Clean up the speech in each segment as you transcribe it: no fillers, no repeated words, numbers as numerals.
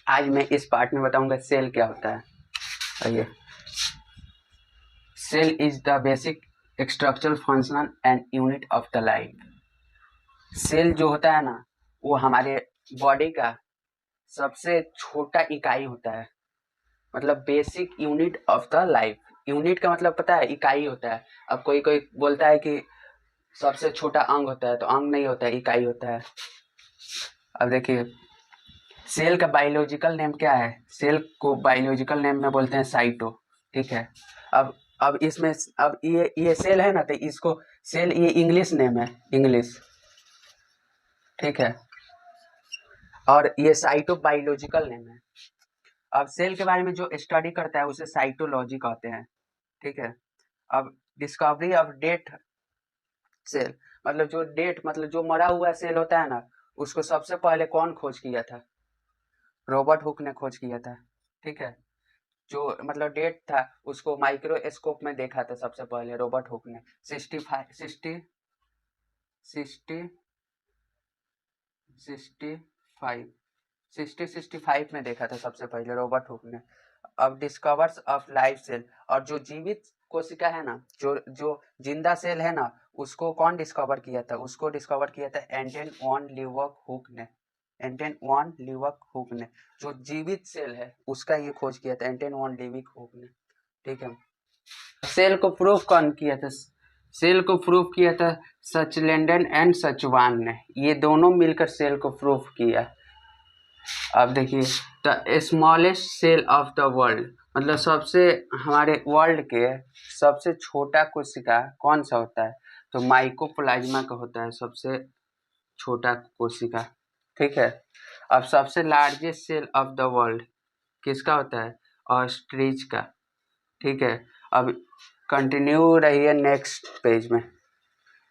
आज मैं इस पार्ट में बताऊंगा सेल क्या होता है। आइए, cell is the basic structural function and unit of the life. Cell जो होता है ना, वो हमारे बॉडी का सबसे छोटा इकाई होता है, मतलब basic unit of the life. Unit का मतलब पता है, इकाई होता है। अब कोई कोई बोलता है कि सबसे छोटा अंग होता है, तो अंग नहीं होता है, इकाई होता है। अब देखिए, सेल का बायोलॉजिकल नेम क्या है? सेल को बायोलॉजिकल नेम में बोलते हैं साइटो। ठीक है। अब इसमें अब ये सेल है ना, तो इसको सेल ये इंग्लिश नेम है, इंग्लिश। ठीक है। और ये साइटो बायोलॉजिकल नेम है। अब सेल के बारे में जो स्टडी करता है उसे साइटोलॉजी कहते हैं। ठीक है। अब डिस्कवरी ऑफ डेट सेल, मतलब जो डेट मतलब जो मरा हुआ सेल होता है ना, उसको सबसे पहले कौन खोज किया था? रॉबर्ट हुक ने खोज किया था। ठीक है। जो मतलब डेट था उसको माइक्रोस्कोप में देखा था सबसे पहले रॉबर्ट हुक ने 65 में देखा था सबसे पहले रॉबर्ट हुक ने। अब डिस्कवर्स ऑफ लाइफ सेल, और जो जीवित कोशिका है ना, जो जिंदा सेल है ना, उसको कौन डिस्कवर किया था? उसको डिस्कवर किया था एंटन वॉन लीवक हुक ने। एंटन वॉन लीवक हुक ने जो जीवित सेल है उसका ये खोज किया था, एंटन वॉन लीविक हुक ने। ठीक है। सेल को प्रूफ कौन किया था? सेल को प्रूफ किया था सचलेंडन एंड सचवान ने। ये दोनों मिलकर सेल को प्रूफ किया। अब देखिए, the smallest cell of the world, मतलब सबसे हमारे वर्ल्ड के सबसे छोटा कोशिका कौन सा होता है? तो माइकोप्लाज्मा का होता है सबसे छोटा कोशिका। ठीक है। अब सबसे largest cell of the world किसका होता है? ऑस्ट्रिच का। ठीक है। अब कंटिन्यू रहिए नेक्स्ट पेज में,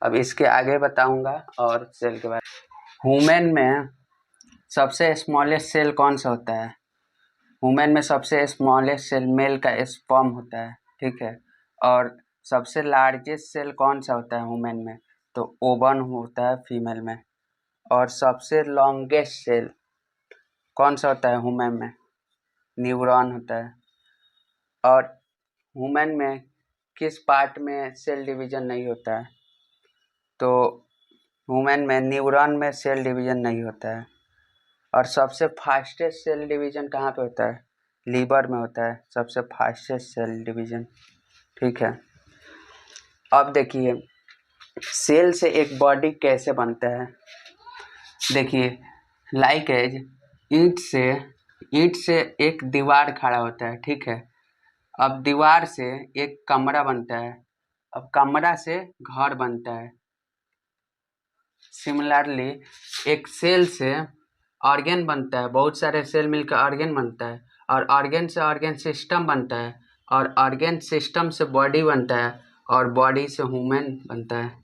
अब इसके आगे बताऊंगा और सेल के बारे में। ह्यूमन में सबसे स्मॉलेस्ट सेल कौन सा होता है? ह्यूमन में सबसे स्मॉलेस्ट सेल मेल का स्पर्म होता है। ठीक है। और सबसे लार्जेस्ट सेल कौन सा होता है ह्यूमन में? तो ओवन होता है फीमेल में। और सबसे लॉन्गेस्ट सेल कौन सा होता है ह्यूमन में? न्यूरॉन होता है। और ह्यूमन में किस पार्ट में सेल डिवीजन नहीं होता है? तो ह्यूमन में न्यूरॉन में सेल डिवीजन नहीं होता है। और सबसे फास्टेस्ट सेल डिवीजन कहाँ पे होता है? लीवर में होता है सबसे फास्टेस्ट सेल डिवीजन। ठीक है। अब देखिए, सेल से एक बॉडी कैसे बनता है। देखिए, लाइक एज ईंट से एक दीवार खड़ा होता है। ठीक है। अब दीवार से एक कमरा बनता है, अब कमरा से घर बनता है। सिमिलरली एक सेल से ऑर्गेन बनता है, बहुत सारे सेल मिलकर ऑर्गेन बनता है, और ऑर्गेन से ऑर्गेन सिस्टम बनता है, और ऑर्गेन सिस्टम से बॉडी बनता है, और बॉडी से ह्यूमन बनता है।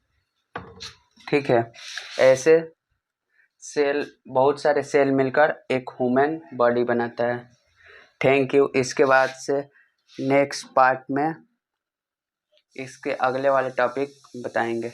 ठीक है। ऐसे सेल, बहुत सारे सेल मिलकर एक ह्यूमन बॉडी बनाता है। Thank you. इसके बाद से नेक्स्ट पार्ट में इसके अगले वाले टॉपिक बताएंगे।